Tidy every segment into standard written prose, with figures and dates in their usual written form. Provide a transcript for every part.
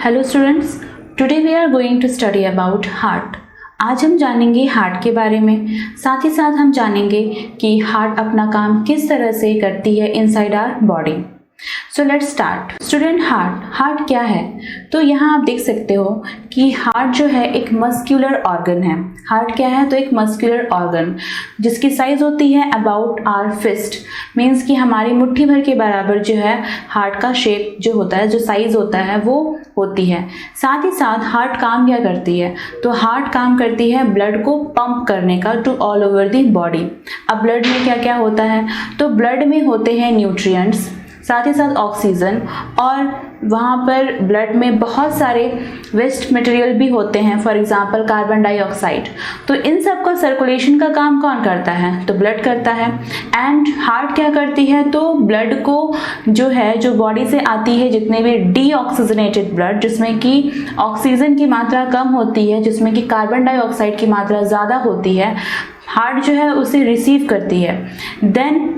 Hello students, today we are going to study about heart. आज हम जानेंगे heart के बारे में, साथ ही साथ हम जानेंगे कि हार्ट अपना काम किस तरह से करती है inside our body. So let's start. Student, heart क्या है? तो यहाँ आप देख सकते हो कि हार्ट जो है एक मस्कुलर ऑर्गन है। हार्ट क्या है? तो एक मस्कुलर ऑर्गन जिसकी साइज होती है अबाउट आवर फिस्ट, मीन्स कि हमारी मुट्ठी भर के बराबर जो है हार्ट का शेप जो होता है, जो साइज होता है वो होती है। साथ ही साथ हार्ट काम क्या करती है? तो हार्ट काम करती है ब्लड को पंप करने का to all over the body. अब ब्लड में क्या क्या होता है? तो ब्लड में होते हैं न्यूट्रिएंट्स, साथ ही साथ ऑक्सीजन, और वहाँ पर ब्लड में बहुत सारे वेस्ट मटेरियल भी होते हैं, फॉर एग्जांपल कार्बन डाइऑक्साइड। तो इन सब का सर्कुलेशन का काम कौन करता है? तो ब्लड करता है। एंड हार्ट क्या करती है? तो ब्लड को जो है, जो बॉडी से आती है जितने भी डीऑक्सीजनेटेड ब्लड, जिसमें कि ऑक्सीजन की मात्रा कम होती है, जिसमें कि कार्बन डाइऑक्साइड की मात्रा ज़्यादा होती है, हार्ट जो है उसे रिसीव करती है। देन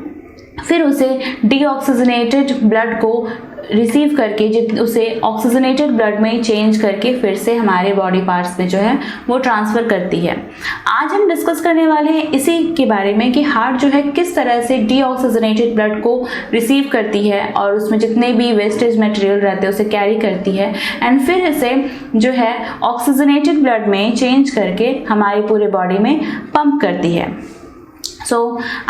फिर उसे डीऑक्सीजनेटेड ब्लड को रिसीव करके उसे ऑक्सीजनेटेड ब्लड में चेंज करके फिर से हमारे बॉडी पार्ट्स में जो है वो ट्रांसफ़र करती है। आज हम डिस्कस करने वाले हैं इसी के बारे में कि हार्ट जो है किस तरह से डीऑक्सीजनेटेड ब्लड को रिसीव करती है और उसमें जितने भी वेस्टेज मटेरियल रहते हैं उसे कैरी करती है, एंड फिर इसे जो है ऑक्सीजनेटेड ब्लड में चेंज करके हमारे पूरे बॉडी में पंप करती है।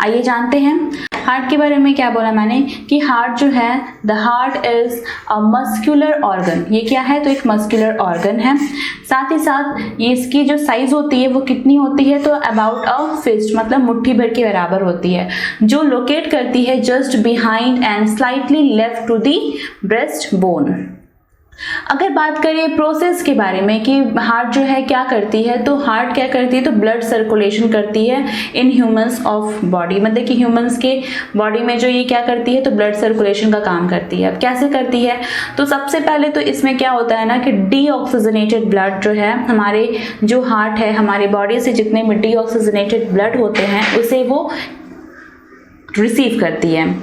आइए जानते हैं हार्ट के बारे में। क्या बोला मैंने कि हार्ट जो है, the heart is a muscular organ. ये क्या है? तो एक मस्कुलर ऑर्गन है। साथ ही साथ ये इसकी जो साइज होती है वो कितनी होती है? तो अबाउट अ फिस्ट, मतलब मुट्ठी भर के बराबर होती है, जो लोकेट करती है just behind and slightly left to the breast bone. अगर बात करें प्रोसेस के बारे में कि हार्ट जो है क्या करती है, तो हार्ट क्या करती है? तो ब्लड सर्कुलेशन करती है इन ह्यूमंस ऑफ बॉडी, मतलब कि ह्यूमंस के बॉडी में जो ये क्या करती है? तो ब्लड सर्कुलेशन का काम करती है। अब कैसे करती है? तो सबसे पहले तो इसमें क्या होता है ना कि डीऑक्सीजनेटेड ब्लड जो है, हमारे जो हार्ट है, हमारे बॉडी से जितने भी डीऑक्सीजनेटेड ब्लड होते हैं उसे वो रिसीव करती है।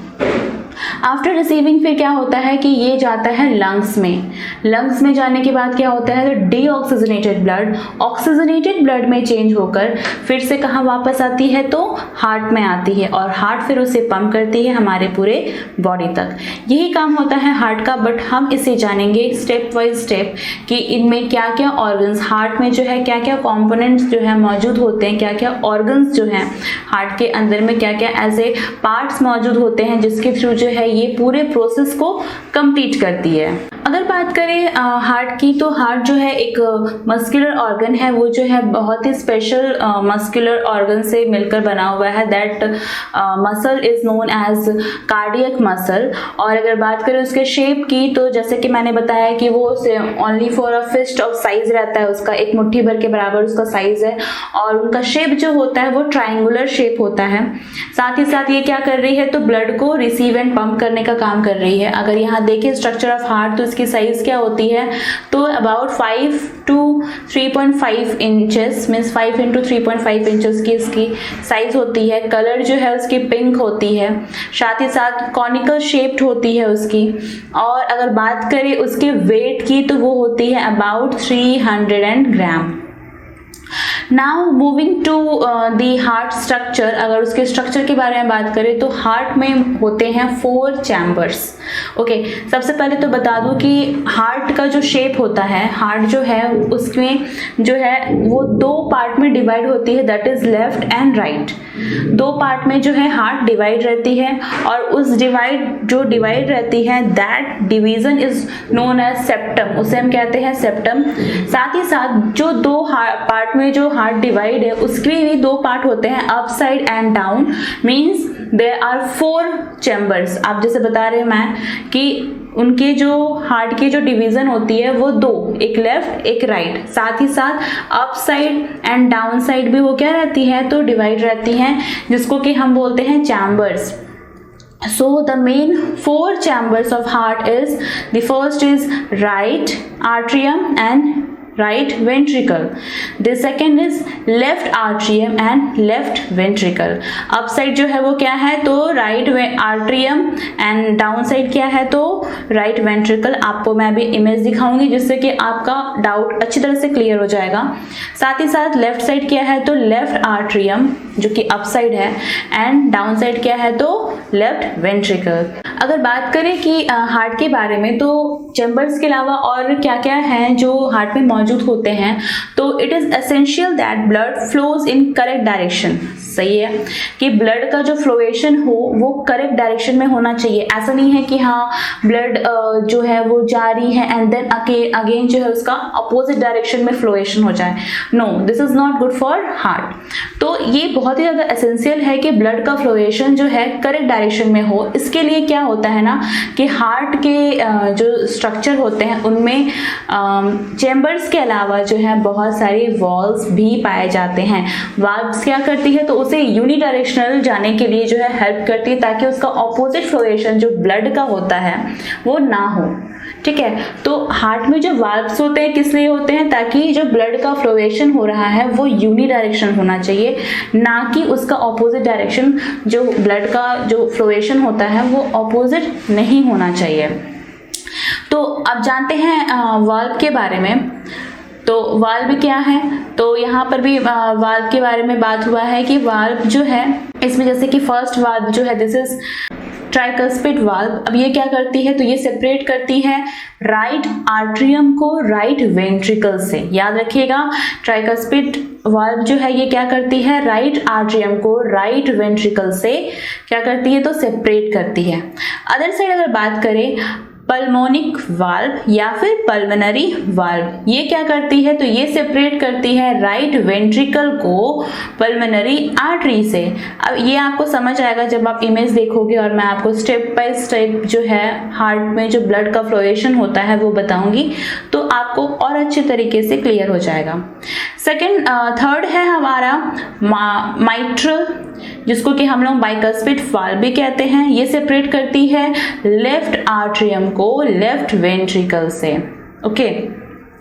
आफ्टर रिसीविंग फिर क्या होता है कि ये जाता है लंग्स में। लंग्स में जाने के बाद क्या होता है? तो डीऑक्सीजनेटेड ब्लड ऑक्सीजनेटेड ब्लड में चेंज होकर फिर से कहाँ वापस आती है? तो हार्ट में आती है, और हार्ट फिर उसे पंप करती है हमारे पूरे बॉडी तक। यही काम होता है हार्ट का, बट हम इसे जानेंगे स्टेप बाय स्टेप कि इनमें क्या क्या ऑर्गन्स, हार्ट में जो है क्या क्या कॉम्पोनेंट्स जो है मौजूद होते हैं, क्या क्या ऑर्गन्स जो हैं हार्ट के अंदर में क्या क्या ऐसे पार्ट्स मौजूद होते हैं जिसके थ्रू जो है ये पूरे प्रोसेस को कंप्लीट करती है। अगर बात करें हार्ट की, तो हार्ट जो है एक मस्कुलर ऑर्गन है, वो जो है बहुत ही स्पेशल मस्कुलर ऑर्गन से मिलकर बना हुआ है। That muscle is known as cardiac muscle. और अगर बात करें उसके शेप की, तो जैसे कि मैंने बताया कि वो only for a fist of size रहता है, उसका एक मुट्ठी भर के बराबर उसका साइज है, और उनका शेप जो होता है वो ट्राइंगुलर शेप होता है। साथ ही साथ ये क्या कर रही है? तो ब्लड को रिसीव एंड पंप करने का काम कर रही है। अगर यहाँ देखें स्ट्रक्चर ऑफ हार्ट, तो इसकी साइज क्या होती है? तो about 5 to 3.5 inches, means 5 into 3.5 inches की इसकी साइज होती है। कलर जो है उसकी पिंक होती है, साथ ही साथ कॉनिकल शेप्ड होती है उसकी। और अगर बात करें उसके वेट की, तो वो होती है about 300 gram. Now moving to the heart structure. अगर उसके स्ट्रक्चर के बारे में बात करें, तो हार्ट में होते हैं 4 चैम्बर्स। ओके, सबसे पहले तो बता दूं कि हार्ट का जो शेप होता है, हार्ट जो है उसमें जो है वो 2 पार्ट में डिवाइड होती है, that is left and right. 2 part में जो है हार्ट डिवाइड रहती है, और उस डिवाइड रहती है, that division is known as septum, उसे हम कहते हैं सेप्टम। साथ ही साथ जो 2 पार्ट में जो हार्ट डिवाइड है उसके भी 2 पार्ट होते हैं, up side and down, means there are 4 chambers. आप जैसे बता रहे हैं मैं कि उनके जो हार्ट की जो डिवीजन होती है वो 2, एक लेफ्ट एक राइट, साथ ही साथ up side and down side भी वो क्या रहती है? तो डिवाइड रहती हैं, जिसको कि हम बोलते हैं chambers. So the main 4 chambers of heart is, the first is right atrium and right ventricle. The second is left atrium and left ventricle. Up side जो है वो क्या है तो right atrium and down side क्या है तो right ventricle. आपको मैं अभी इमेज दिखाऊंगी जिससे कि आपका डाउट अच्छी तरह से क्लियर हो जाएगा. साथ ही साथ लेफ्ट साइड क्या है तो लेफ्ट आर्ट्रियम जो कि अप साइड है एंड डाउन साइड क्या है तो लेफ्ट वेंट्रिकल. अगर बात करें कि हार्ट के बारे में तो चैम्बर्स के अलावा और क्या क्या है जो हार्ट में मौजूद होते हैं, तो it is essential that blood flows in correct direction. सही है कि ब्लड का जो फ्लोएशन हो वो करेक्ट डायरेक्शन में होना चाहिए. ऐसा नहीं है कि हाँ ब्लड जो है वो जा रही है एंड देन अगेन जो है उसका अपोजिट डायरेक्शन में फ्लोएशन हो जाए. No, this is not good for heart. तो ये बहुत ही ज़्यादा एसेंशियल है कि ब्लड का फ्लोएशन जो है करेक्ट डायरेक्शन में हो. इसके लिए क्या होता है ना कि हार्ट के जो स्ट्रक्चर होते हैं उनमें चैम्बर्स के अलावा जो है बहुत सारी वॉल्व्स भी पाए जाते हैं. वाल्व्स क्या करती है तो उसे यूनिडायरेक्शनल जाने के लिए जो है हेल्प करती है ताकि उसका ऑपोजिट फ्लोएशन जो ब्लड का होता है वो ना हो. ठीक है, तो हार्ट में जो वाल्व्स होते हैं किस लिए होते हैं ताकि जो ब्लड का फ्लोएशन हो रहा है वो यूनिडायरेक्शनल होना चाहिए, ना कि उसका ऑपोजिट डायरेक्शन. जो ब्लड का जो फ्लोएशन होता है वो ऑपोजिट नहीं होना चाहिए. तो अब जानते हैं वाल्व के बारे में. तो वाल्व क्या है तो यहाँ पर भी वाल्व के बारे में बात हुआ है कि वाल्व जो है इसमें जैसे कि फर्स्ट वाल्व जो है दिस इज ट्राइकस्पिड वाल्व. अब ये क्या करती है तो ये सेपरेट करती है राइट आर्ट्रियम को राइट वेंट्रिकल से. याद रखिएगा ट्राइकस्पिड वाल्व जो है ये क्या करती है राइट आर्ट्रियम को राइट वेंट्रिकल से क्या करती है तो सेपरेट करती है. अदर साइड अगर बात करें पल्मोनिक वाल्व या फिर पल्मोनरी वाल्व, ये क्या करती है तो ये सेपरेट करती है राइट वेंट्रिकल को पल्मोनरी आर्टरी से. अब ये आपको समझ आएगा जब आप इमेज देखोगे और मैं आपको स्टेप बाय स्टेप जो है हार्ट में जो ब्लड का फ्लोएशन होता है वो बताऊंगी तो आपको और अच्छे तरीके से क्लियर हो जाएगा. थर्ड है हमारा माइट्रल जिसको कि हम लोग बाइकस्पिड वाल्व भी कहते हैं. ये सेपरेट करती है लेफ्ट आर्ट्रियम को लेफ्ट वेंट्रिकल से. Okay,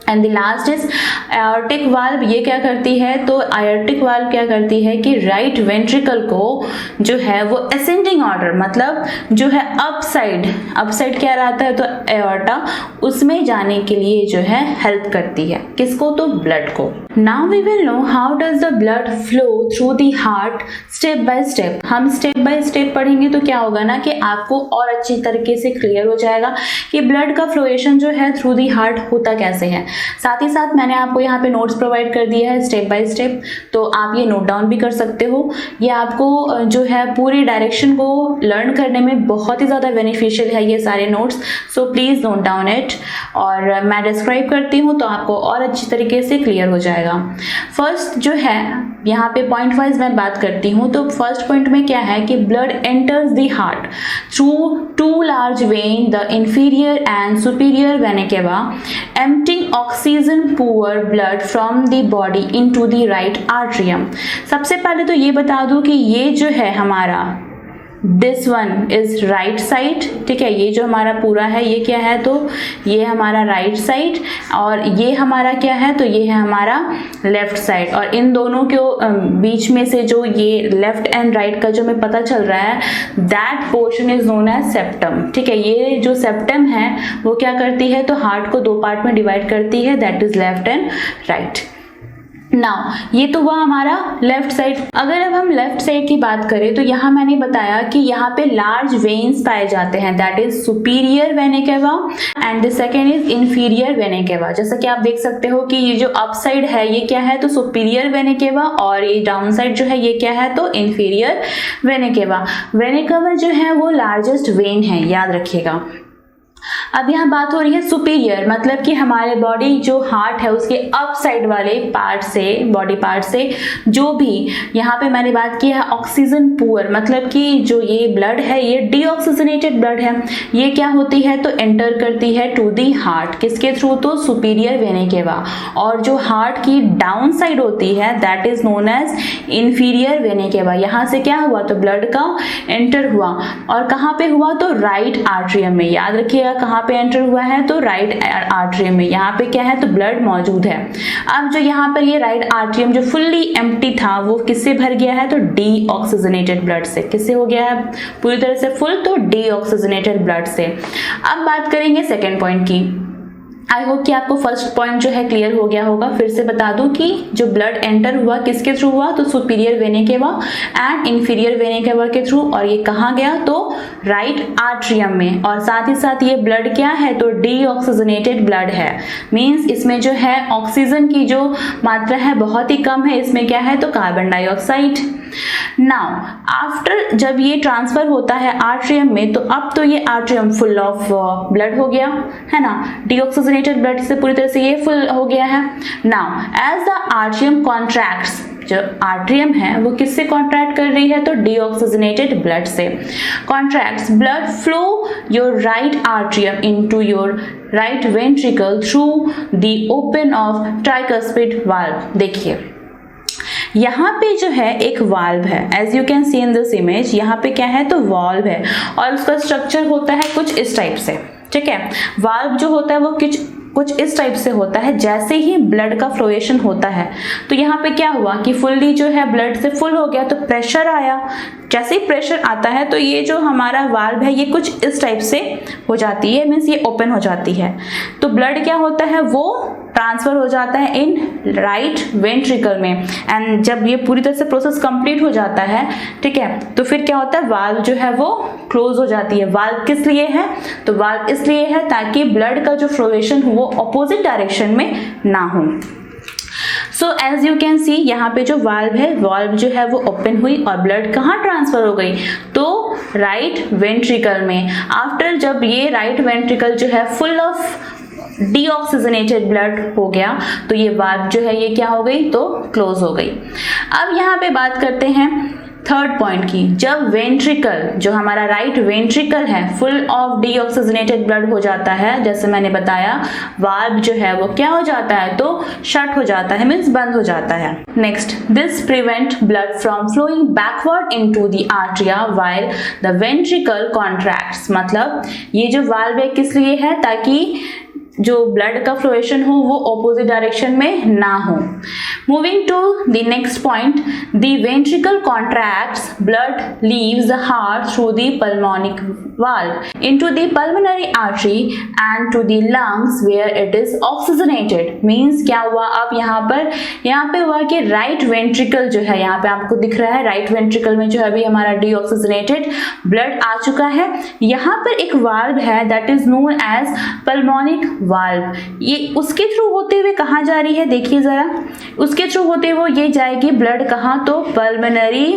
and the last is aortic valve. ये क्या करती है तो आयोर्टिक वाल्व क्या करती है कि राइट वेंट्रिकल को जो है वो असेंडिंग ऑर्डर मतलब जो है अप साइड क्या रहता है तो एओर्टा उसमें जाने के लिए जो है हेल्प करती है. किसको तो ब्लड को. Now we will know how does the blood flow through the heart step by step. हम स्टेप बाय स्टेप पढ़ेंगे तो क्या होगा ना कि आपको और अच्छी तरीके से क्लियर हो जाएगा कि ब्लड का फ्लोएशन जो है थ्रू द हार्ट होता कैसे है. साथ ही साथ मैंने आपको यहाँ पे नोट्स प्रोवाइड कर दिया है स्टेप बाय स्टेप, तो आप ये नोट डाउन भी कर सकते हो. ये आपको जो है पूरी डायरेक्शन को लर्न करने में बहुत ही ज़्यादा बेनिफिशियल है ये सारे notes. So please note down it और मैं डिस्क्राइब करती हूँ तो आपको और अच्छी तरीके से क्लियर हो जाएगा. फर्स्ट जो है यहाँ पे पॉइंट वाइज मैं बात करती हूँ तो फर्स्ट पॉइंट में क्या है कि blood enters the heart through two large vein the inferior and superior vena cava emptying oxygen poor blood from the body into the right atrium. सबसे पहले तो ये बता दूं कि ये जो है हमारा this one is right side. ठीक है, ये जो हमारा पूरा है ये क्या है तो ये हमारा राइट साइड और ये हमारा क्या है तो ये है हमारा लेफ्ट साइड. और इन दोनों के बीच में से जो ये लेफ्ट एंड राइट का जो हमें पता चल रहा है that portion is known as septum. ठीक है, ये जो सेप्टम है वो क्या करती है तो हार्ट को दो पार्ट में डिवाइड करती है that is left and right. Now ये तो हुआ हमारा लेफ्ट साइड. अगर अब हम लेफ्ट साइड की बात करें तो यहाँ मैंने बताया कि यहाँ पे लार्ज वेन्स पाए जाते हैं दैट इज सुपीरियर वेना केवा and the second is inferior vena केवा. जैसा कि आप देख सकते हो कि ये जो अप साइड है ये क्या है तो सुपीरियर वेना केवा और ये डाउन साइड जो है ये क्या है तो इंफीरियर वेना केवा. वेना केवा जो है वो लार्जेस्ट वेन है, याद रखिएगा. अब यहाँ बात हो रही है सुपीरियर मतलब कि हमारे बॉडी जो हार्ट है उसके अप साइड वाले पार्ट से बॉडी पार्ट से जो भी यहाँ पे मैंने बात की है ऑक्सीजन पुअर मतलब कि जो ये ब्लड है ये डीऑक्सीजनेटेड ब्लड है. ये क्या होती है तो एंटर करती है टू दी हार्ट किसके थ्रू तो सुपीरियर वेना केवा. और जो हार्ट की डाउन साइड होती है that is known as inferior vena cava. यहाँ से क्या हुआ तो ब्लड का एंटर हुआ और कहाँ पे हुआ तो राइट आर्ट्रियम में. याद रखिएगा कहाँ पे एंटर हुआ है? तो राइट आर्टरियम में। यहाँ पे क्या है? तो ब्लड मौजूद है। अब जो यहाँ पर ये राइट आर्टरियम जो फुल्ली एम्प्टी था वो किससे भर गया है? तो डीऑक्सीजनेटेड ब्लड से। किससे हो गया है पूरी तरह से फुल? तो डीऑक्सीजनेटेड ब्लड से। अब बात करेंगे सेकेंड पॉइंट की। आई होप कि आपको फर्स्ट पॉइंट जो है क्लियर हो गया होगा। फिर से बता दूं कि जो ब्लड एंटर हुआ किसके थ्रू हुआ? तो सुपीरियर वेने केवा एंड इंफीरियर वेने केवा के थ्रू। और ये कहाँ गया? तो राइट आर्टरियम में। और साथ ही साथ ये ब्लड क्या है? तो डीऑक्सीजनेटेड ब्लड है। मींस इसमें जो है ऑक्सीजन की जो मात्रा है बहुत ही कम है। इसमें क्या है? तो कार्बन डाइऑक्साइड। नाउ आफ्टर जब ये ट्रांसफर होता है आर्टरियम में, तो अब तो ये आर्टरियम फुल ऑफ ब्लड हो गया है ना, डीऑक्सीजनेटेड ब्लड से पूरी तरह से ये फुल हो गया है। Now as the atrium contracts, जो आर्टरियम है वो किससे कॉन्ट्रैक्ट कर रही है? तो डीऑक्सीजनेटेड ब्लड से। Contracts blood flow your right atrium into your right ventricle through the open of tricuspid valve. देखिए यहाँ पे जो है एक वाल्व है, as you can see in this image. यहाँ पे क्या है? तो वाल्व है और उसका स्ट्रक्चर होता है कुछ इस टाइप से, ठीक है। वाल्व जो होता है वो कुछ इस टाइप से होता है। जैसे ही ब्लड का फ्लोएशन होता है तो यहाँ पे क्या हुआ कि फुल्ली जो है ब्लड से फुल हो गया, तो प्रेशर आया। जैसे ही प्रेशर आता है तो ये जो हमारा वाल्व है ये कुछ इस टाइप से हो जाती है, मीन्स ये ओपन हो जाती है। तो ब्लड क्या होता है? वो ट्रांसफर हो जाता है इन राइट वेंट्रिकल में। एंड जब ये पूरी तरह से प्रोसेस कंप्लीट हो जाता है, ठीक है, तो फिर क्या होता है? वाल्व जो है वो क्लोज हो जाती है। वाल्व किस लिए है? तो वाल्व इसलिए है ताकि ब्लड का जो फ्लोएशन हो वो अपोजिट डायरेक्शन में ना हो। So as you can see यहाँ पे जो वाल्व है, वाल्व जो है वो ओपन हुई और ब्लड कहाँ ट्रांसफर हो गई? तो राइट वेंट्रिकल में। आफ्टर जब ये राइट वेंट्रिकल जो है फुल ऑफ डीऑक्सीजनेटेड ब्लड हो गया तो ये वाल्व जो है ये क्या हो गई? तो क्लोज हो गई। अब यहाँ पे बात करते हैं थर्ड पॉइंट की। जब वेंट्रिकल जो हमारा राइट वेंट्रिकल है फुल ऑफ डीऑक्सीजनेटेड ब्लड हो जाता है, जैसे मैंने बताया वाल्व जो है वो क्या हो जाता है? तो शट हो जाता है, मीन्स बंद हो जाता है। Next, this prevent blood from flowing backward into the atria while the ventricle contracts. मतलब ये जो वाल्व है किस लिए है? ताकि जो ब्लड का फ्लोएशन हो वो ऑपोजिट डायरेक्शन में ना हो। Moving to the next point, the ventricle contracts, blood leaves the heart through the pulmonic valve into the pulmonary artery and to the lungs where it is oxygenated। Means क्या हुआ? अब यहाँ पे हुआ कि राइट वेंट्रिकल जो है, यहाँ पे आपको दिख रहा है राइट वेंट्रिकल में जो है अभी हमारा डीऑक्सीजनेटेड ब्लड आ चुका है। यहाँ पर एक वाल्व है that is known as pulmonic valve. ये उसके थ्रू होते हुए कहाँ जा रही है? देखिए जरा, उसके थ्रू होते हुए ये जाएगी ब्लड कहाँ? तो पल्मोनरी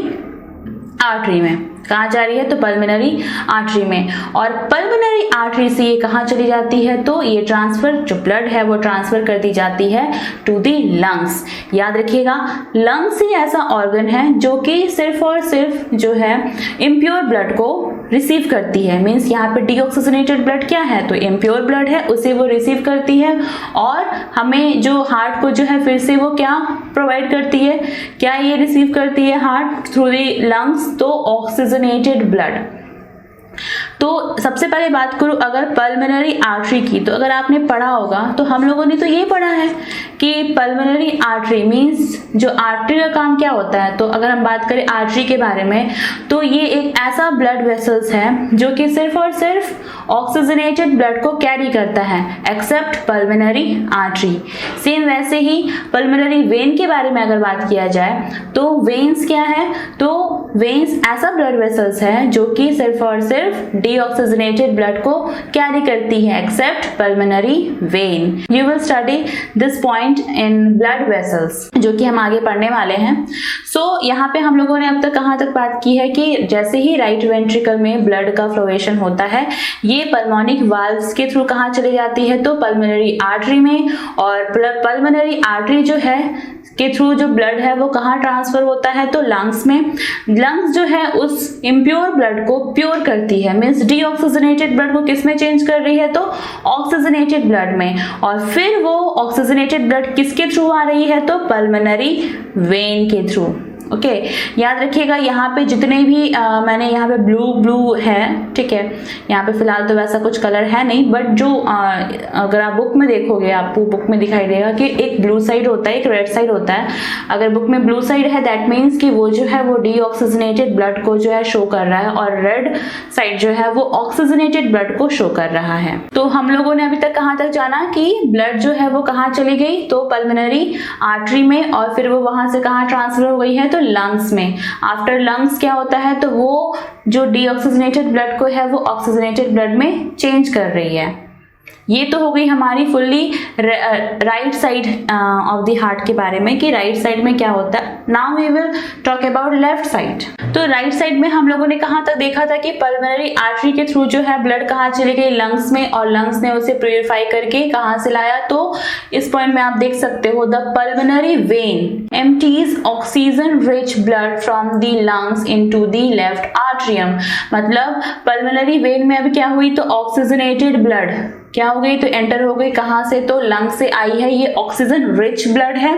आर्टरी में। कहाँ जा रही है? तो पल्मोनरी आर्टरी में। और पल्मोनरी आर्टरी से ये कहाँ चली जाती है? तो ये ट्रांसफर जो ब्लड है वो ट्रांसफर कर दी जाती है टू दी लंग्स। याद रखिएगा, लंग्स ही ऐसा ऑर्गन है जो कि सिर्फ और सिर्फ जो है इम्प्योर ब्लड को रिसीव करती है। मीन्स यहाँ पे डीऑक्सीजनेटेड ब्लड क्या है? तो इम्प्योर ब्लड है, उसे वो रिसीव करती है और हमें जो हार्ट को जो है फिर से वो क्या प्रोवाइड करती है? क्या ये रिसीव करती है हार्ट? थ्रू दी लंग्स, तो ऑक्सीजनेटेड ब्लड। तो सबसे पहले बात करूं अगर पल्मोनरी आर्टरी की, तो अगर आपने पढ़ा होगा तो हम लोगों ने तो ये पढ़ा है कि पल्मोनरी आर्टरी मीन्स जो आर्टरी का काम क्या होता है। तो अगर हम बात करें आर्टरी के बारे में, तो ये एक ऐसा ब्लड वेसल्स है जो कि सिर्फ और सिर्फ ऑक्सीजनेटेड ब्लड को कैरी करता है, एक्सेप्ट पल्मोनरी आर्टरी। सेम वैसे ही पल्मोनरी वेन के बारे में अगर बात किया जाए तो वेन्स क्या है? तो वेन्स ऐसा ब्लड वेसल्स है जो कि सिर्फ और सिर्फ डीऑक्सीजनेटेड ब्लड को कैरी करती है, accept pulmonary vein. You will study this point in blood vessels, जो कि हम आगे पढ़ने वाले हैं। सो यहाँ पे हम लोगों ने अब तक कहाँ तक बात की है कि जैसे ही राइट वेंट्रिकल में ब्लड का फ्लोएशन होता है, ये पल्मोनिक वाल्व्स के थ्रू कहाँ चली जाती है? तो पल्मोनरी आर्टरी में। और पल्मोनरी आर्टरी जो है के थ्रू जो ब्लड है वो कहाँ ट्रांसफर होता है? तो लंग्स में। लंग्स जो है उस इम्प्योर ब्लड को प्योर करती है, मीन्स डीऑक्सीजनेटेड ब्लड को किस में चेंज कर रही है? तो ऑक्सीजनेटेड ब्लड में। और फिर वो ऑक्सीजनेटेड ब्लड किसके थ्रू आ रही है? तो पल्मोनरी वेन के थ्रू। ओके याद रखिएगा यहाँ पे जितने भी मैंने यहाँ पे ब्लू है, ठीक है, यहाँ पे फिलहाल तो वैसा कुछ कलर है नहीं, बट जो अगर आप बुक में देखोगे आपको बुक में दिखाई देगा कि एक ब्लू साइड होता है, एक रेड साइड होता है। अगर बुक में ब्लू साइड है दैट मीन्स कि वो जो है वो डीऑक्सीजनेटेड ब्लड को जो है शो कर रहा है, और रेड साइड जो है वो ऑक्सीजनेटेड ब्लड को शो कर रहा है। तो हम लोगों ने अभी तक कहाँ तक जाना कि ब्लड जो है वो कहाँ चली गई, तो पल्मोनरी आर्टरी में, और फिर वो वहां से कहाँ ट्रांसफर हो गई है, तो लंग्स में। आफ्टर लंग्स क्या होता है, तो वो जो डीऑक्सीजनेटेड ब्लड को है वो ऑक्सीजनेटेड ब्लड में चेंज कर रही है। ये तो हो गई हमारी fully right side of the heart के बारे में कि राइट साइड में क्या होता है। Now we will talk about left side. तो राइट साइड में हम लोगों ने कहाँ तक देखा था कि पल्मोनरी आर्टरी के थ्रू जो है ब्लड कहाँ चली गई, लंग्स में, और लंग्स ने उसे प्यूरिफाई करके कहाँ से लाया, तो इस पॉइंट में आप देख सकते हो the pulmonary vein empties oxygen rich blood from the lungs into the left atrium. मतलब पल्मोनरी वेन में अब क्या हुई, तो ऑक्सीजनेटेड ब्लड क्या हो गई, तो एंटर हो गई कहाँ से, तो लंग से आई है, ये ऑक्सीजन रिच ब्लड है,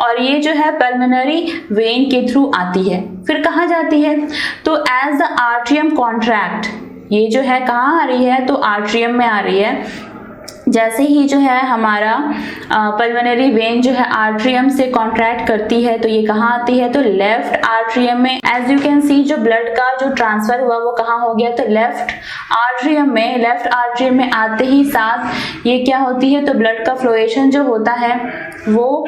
और ये जो है पल्मोनरी वेन के थ्रू आती है। फिर कहाँ जाती है, तो एज द आर्ट्रियम कॉन्ट्रैक्ट, ये जो है कहाँ आ रही है, तो आर्ट्रियम में आ रही है। जैसे ही जो है हमारा पल्मोनरी वेन जो है आर्ट्रियम से कॉन्ट्रैक्ट करती है, तो ये कहाँ आती है, तो लेफ्ट आर्ट्रियम में। एज यू कैन सी जो ब्लड का जो ट्रांसफर हुआ वो कहाँ हो गया, तो लेफ्ट आर्ट्रियम में। लेफ्ट आर्ट्रियम में आते ही साथ ये क्या होती है, तो ब्लड का फ्लोएशन जो होता है वो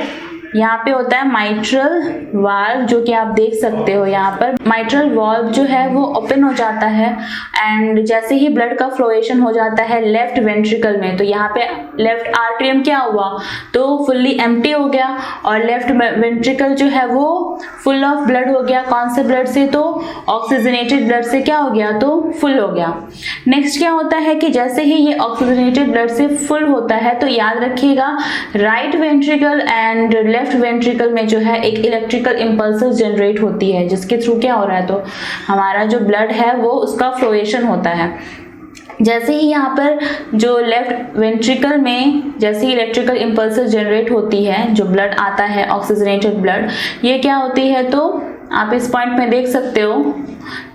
यहाँ पे होता है माइट्रल वाल्व, जो कि आप देख सकते हो यहाँ पर माइट्रल वाल्व जो है वो ओपन हो जाता है, एंड जैसे ही ब्लड का फ्लोएशन हो जाता है लेफ्ट वेंट्रिकल में, तो यहाँ पे लेफ्ट आर्ट्रियम क्या हुआ, तो फुल्ली एम्प्टी हो गया, और लेफ्ट वेंट्रिकल जो है वो फुल ऑफ ब्लड हो गया। कौन से ब्लड से, तो ऑक्सीजनेटेड ब्लड से क्या हो गया, तो फुल हो गया। नेक्स्ट क्या होता है कि जैसे ही ये ऑक्सीजनेटेड ब्लड से फुल होता है, तो याद रखिएगा right ventricle and left ventricle में जो है एक इलेक्ट्रिकल इंपल्सेस जनरेट होती है, जिसके थ्रू क्या हो रहा है, तो हमारा जो ब्लड है वो उसका फ्लोएशन होता है। जैसे ही यहाँ पर जो लेफ्ट वेंट्रिकल में जैसे ही इलेक्ट्रिकल इंपल्सेस जनरेट होती है, जो ब्लड आता है ऑक्सीजनेटेड ब्लड, ये क्या होती है, तो आप इस पॉइंट में देख सकते हो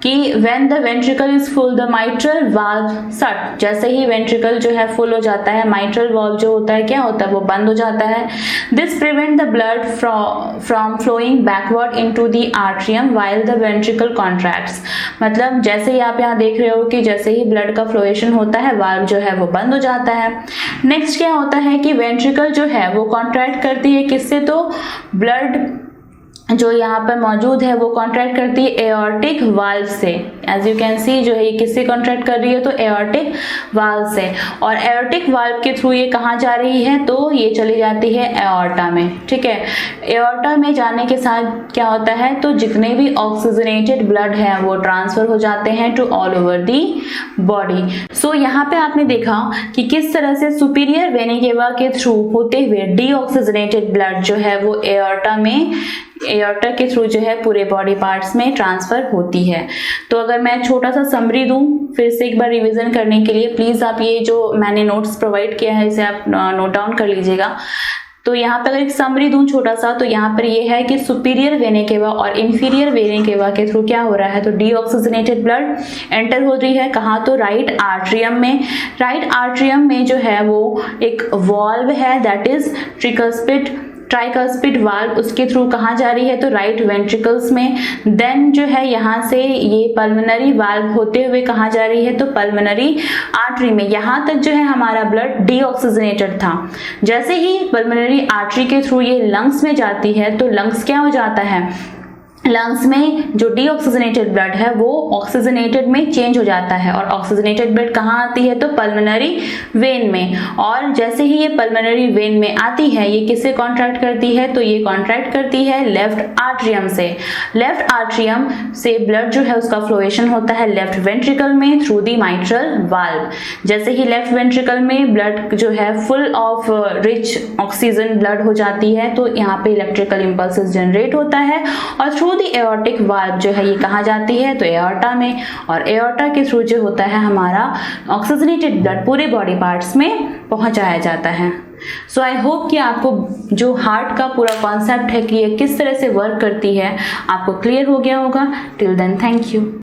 कि when the ventricle is full the mitral valve shut। जैसे ही वेंट्रिकल जो है फुल हो जाता है, माइट्रल वाल्व जो होता है क्या होता है, वो बंद हो जाता है। This prevent the blood from flowing backward into the atrium while the ventricle contracts। मतलब जैसे ही आप यहाँ देख रहे हो कि जैसे ही ब्लड का फ्लोएशन होता है वाल्व जो है वो बंद हो जाता है। नेक्स्ट क्या होता है कि वेंट्रिकल जो है वो कॉन्ट्रैक्ट करती है किससे, तो ब्लड जो यहाँ पर मौजूद है वो कॉन्ट्रैक्ट करती है एओर्टिक वाल्व से। एज यू कैन सी जो है ये किससे कॉन्ट्रैक्ट कर रही है, तो एओर्टिक वाल्व से, और एओर्टिक वाल्व के थ्रू ये कहाँ जा रही है, तो ये चली जाती है एओर्टा में। ठीक है, एओर्टा में जाने के साथ क्या होता है, तो जितने भी ऑक्सीजनेटेड ब्लड है वो ट्रांसफर हो जाते हैं to all over the body. So यहाँ पे आपने देखा कि किस तरह से सुपीरियर वेना केवा के थ्रू होते हुए डीऑक्सीजनेटेड ब्लड जो है वो एओर्टा के थ्रू जो है पूरे बॉडी पार्ट्स में ट्रांसफर होती है। तो अगर मैं छोटा सा समरी दूं फिर से एक बार रिवीजन करने के लिए, प्लीज आप ये जो मैंने नोट्स प्रोवाइड किया है इसे आप नोट डाउन कर लीजिएगा। तो यहाँ पर अगर एक समरी दूं छोटा सा, तो यहाँ पर ये है कि सुपीरियर वेना केवा और इंफीरियर वेना केवा के थ्रू क्या हो रहा है, तो डीऑक्सीजनेटेड ब्लड एंटर हो रही है कहाँ, तो राइट आर्ट्रियम में। राइट आर्ट्रियम में जो है वो एक वॉल्व है दैट इज ट्राइकस्पिड वाल्व, उसके थ्रू कहाँ जा रही है, तो राइट वेंट्रिकल्स में। देन जो है यहाँ से ये पल्मोनरी वाल्व होते हुए कहाँ जा रही है, तो पल्मोनरी आर्टरी में। यहाँ तक जो है हमारा ब्लड डीऑक्सीजनेटेड था। जैसे ही पल्मोनरी आर्टरी के थ्रू ये लंग्स में जाती है, तो लंग्स क्या हो जाता है, लंग्स में जो डीऑक्सीजनेटेड ब्लड है वो ऑक्सीजनेटेड में चेंज हो जाता है, और ऑक्सीजनेटेड ब्लड कहाँ आती है, तो पल्मोनरी वेन में। और जैसे ही ये पल्मोनरी वेन में आती है ये किससे कॉन्ट्रैक्ट करती है, तो ये कॉन्ट्रैक्ट करती है लेफ्ट आर्ट्रियम से। लेफ्ट आर्ट्रियम से ब्लड जो है उसका फ्लोएशन होता है लेफ्ट वेंट्रिकल में थ्रू दी माइट्रल वाल्व। जैसे ही लेफ्ट वेंट्रिकल में ब्लड जो है full of rich oxygen blood हो जाती है, तो यहाँ पे इलेक्ट्रिकल इंपल्सेस जनरेट होता है, और थ्रू दी एओर्टिक वाल्व जो है ये कहाँ जाती है, तो एओर्टा में। और एओर्टा के थ्रू जो होता है हमारा ऑक्सीजनेटेड ब्लड पूरे बॉडी पार्ट्स में पहुंचाया जाता है। सो आई होप कि आपको जो हार्ट का पूरा कॉन्सेप्ट है कि ये किस तरह से वर्क करती है आपको क्लियर हो गया होगा। Till then thank you.